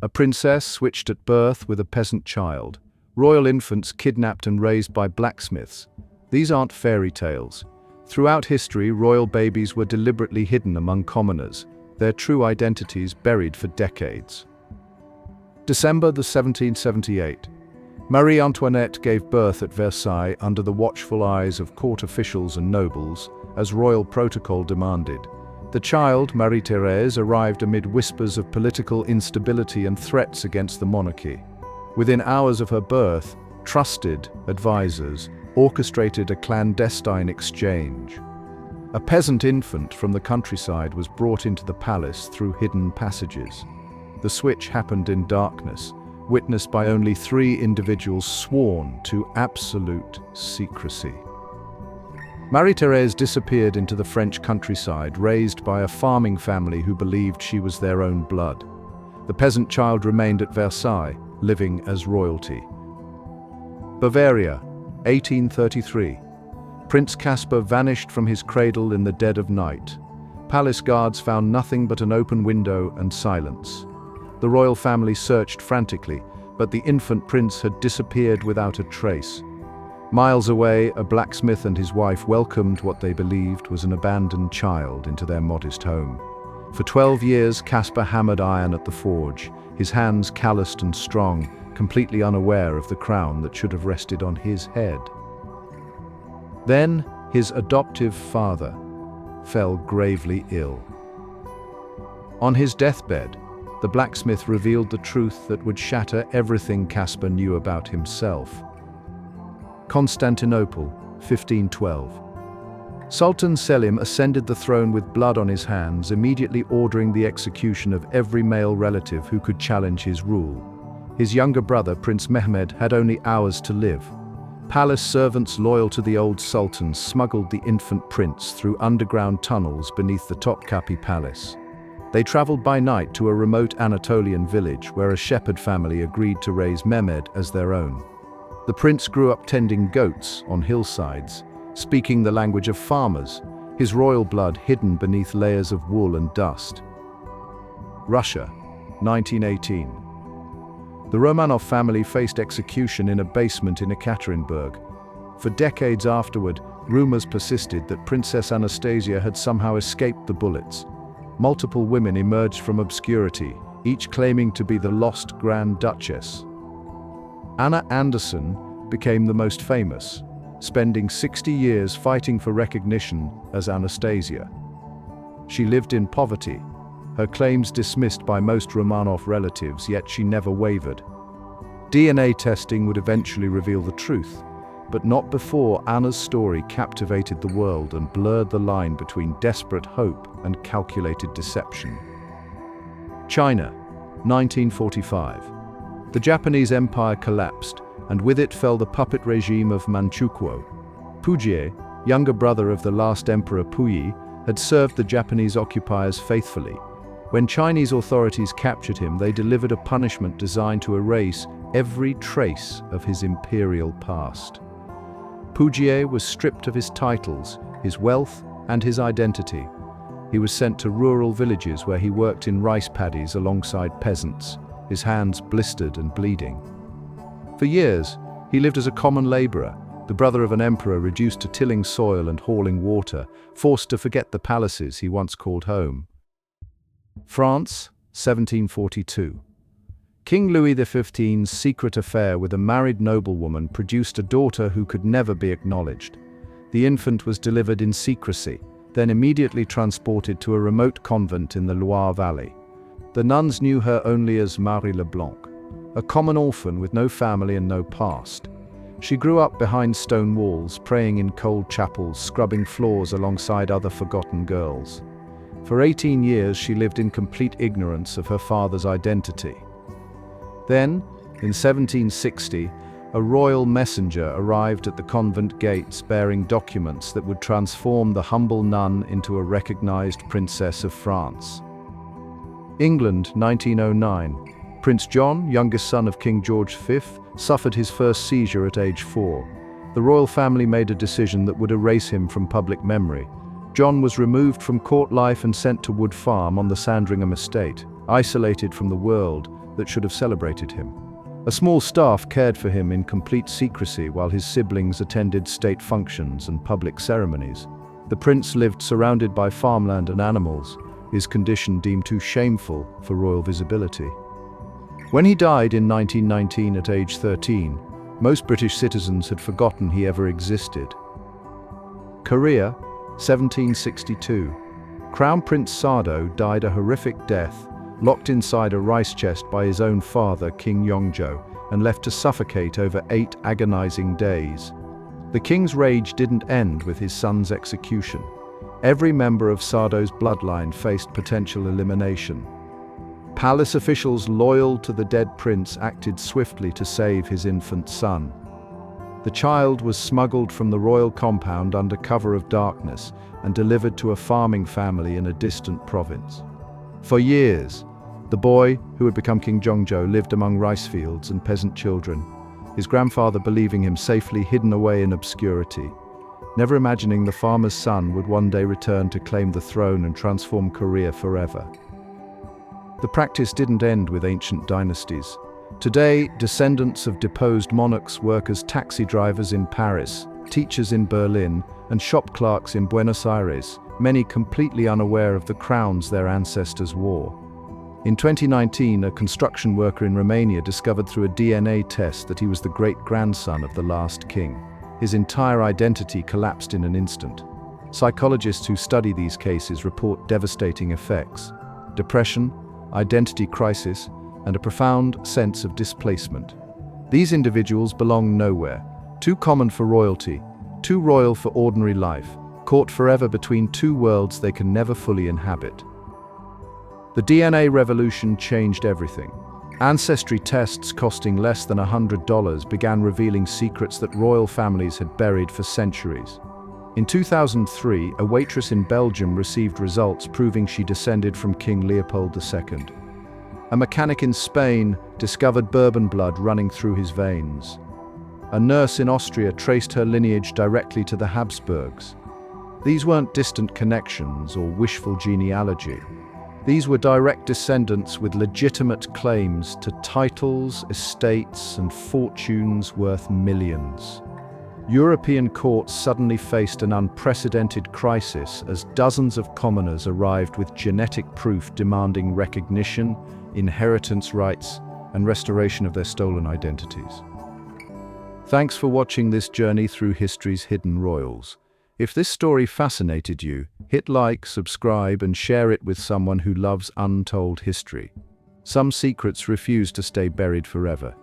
A princess switched at birth with a peasant child. Royal infants kidnapped and raised by blacksmiths. These aren't fairy tales. Throughout history, royal babies were deliberately hidden among commoners, their true identities buried for decades. December 1778. Marie Antoinette gave birth at Versailles under the watchful eyes of court officials and nobles, as royal protocol demanded. The child, Marie-Thérèse, arrived amid whispers of political instability and threats against the monarchy. Within hours of her birth, trusted advisors orchestrated a clandestine exchange. A peasant infant from the countryside was brought into the palace through hidden passages. The switch happened in darkness, witnessed by only 3 individuals sworn to absolute secrecy. Marie-Thérèse disappeared into the French countryside, raised by a farming family who believed she was their own blood. The peasant child remained at Versailles, living as royalty. Bavaria, 1833. Prince Caspar vanished from his cradle in the dead of night. Palace guards found nothing but an open window and silence. The royal family searched frantically, but the infant prince had disappeared without a trace. Miles away, a blacksmith and his wife welcomed what they believed was an abandoned child into their modest home. For 12 years, Caspar hammered iron at the forge, his hands calloused and strong, completely unaware of the crown that should have rested on his head. Then, his adoptive father fell gravely ill. On his deathbed, the blacksmith revealed the truth that would shatter everything Caspar knew about himself. Constantinople, 1512. Sultan Selim ascended the throne with blood on his hands, immediately ordering the execution of every male relative who could challenge his rule. His younger brother, Prince Mehmed, had only hours to live. Palace servants loyal to the old sultan smuggled the infant prince through underground tunnels beneath the Topkapi Palace. They traveled by night to a remote Anatolian village where a shepherd family agreed to raise Mehmed as their own. The prince grew up tending goats on hillsides, speaking the language of farmers, his royal blood hidden beneath layers of wool and dust. Russia, 1918. The Romanov family faced execution in a basement in Ekaterinburg. For decades afterward, rumors persisted that Princess Anastasia had somehow escaped the bullets. Multiple women emerged from obscurity, each claiming to be the lost Grand Duchess. Anna Anderson became the most famous, spending 60 years fighting for recognition as Anastasia. She lived in poverty, her claims dismissed by most Romanov relatives, yet she never wavered. DNA testing would eventually reveal the truth, but not before Anna's story captivated the world and blurred the line between desperate hope and calculated deception. China, 1945. The Japanese Empire collapsed, and with it fell the puppet regime of Manchukuo. Pujie, younger brother of the last emperor Puyi, had served the Japanese occupiers faithfully. When Chinese authorities captured him, they delivered a punishment designed to erase every trace of his imperial past. Pujie was stripped of his titles, his wealth, and his identity. He was sent to rural villages where he worked in rice paddies alongside peasants, his hands blistered and bleeding. For years, he lived as a common laborer, the brother of an emperor reduced to tilling soil and hauling water, forced to forget the palaces he once called home. France, 1742. King Louis XV's secret affair with a married noblewoman produced a daughter who could never be acknowledged. The infant was delivered in secrecy, then immediately transported to a remote convent in the Loire Valley. The nuns knew her only as Marie Leblanc, a common orphan with no family and no past. She grew up behind stone walls, praying in cold chapels, scrubbing floors alongside other forgotten girls. For 18 years she lived in complete ignorance of her father's identity. Then, in 1760, a royal messenger arrived at the convent gates bearing documents that would transform the humble nun into a recognized princess of France. England, 1909. Prince John, youngest son of King George V, suffered his first seizure at age 4. The royal family made a decision that would erase him from public memory. John was removed from court life and sent to Wood Farm on the Sandringham estate. Isolated from the world, that should have celebrated him. A small staff cared for him in complete secrecy while his siblings attended state functions and public ceremonies. The prince lived surrounded by farmland and animals, his condition deemed too shameful for royal visibility. When he died in 1919 at age 13, most British citizens had forgotten he ever existed. Korea, 1762. Crown Prince Sado died a horrific death, locked inside a rice chest by his own father, King Yongjo, and left to suffocate over 8 agonizing days. The king's rage didn't end with his son's execution. Every member of Sado's bloodline faced potential elimination. Palace officials loyal to the dead prince acted swiftly to save his infant son. The child was smuggled from the royal compound under cover of darkness and delivered to a farming family in a distant province. For years, the boy, who had become King Jongjo, lived among rice fields and peasant children, his grandfather believing him safely hidden away in obscurity, never imagining the farmer's son would one day return to claim the throne and transform Korea forever. The practice didn't end with ancient dynasties. Today, descendants of deposed monarchs work as taxi drivers in Paris, teachers in Berlin, and shop clerks in Buenos Aires, many completely unaware of the crowns their ancestors wore. In 2019, a construction worker in Romania discovered through a DNA test that he was the great-grandson of the last king. His entire identity collapsed in an instant. Psychologists who study these cases report devastating effects: depression, identity crisis, and a profound sense of displacement. These individuals belong nowhere, too common for royalty, too royal for ordinary life, caught forever between two worlds they can never fully inhabit. The DNA revolution changed everything. Ancestry tests costing less than $100 began revealing secrets that royal families had buried for centuries. In 2003, a waitress in Belgium received results proving she descended from King Leopold II. A mechanic in Spain discovered Bourbon blood running through his veins. A nurse in Austria traced her lineage directly to the Habsburgs. These weren't distant connections or wishful genealogy. These were direct descendants with legitimate claims to titles, estates, and fortunes worth millions. European courts suddenly faced an unprecedented crisis as dozens of commoners arrived with genetic proof demanding recognition, inheritance rights, and restoration of their stolen identities. Thanks for watching this journey through history's hidden royals. If this story fascinated you, hit like, subscribe, and share it with someone who loves untold history. Some secrets refuse to stay buried forever.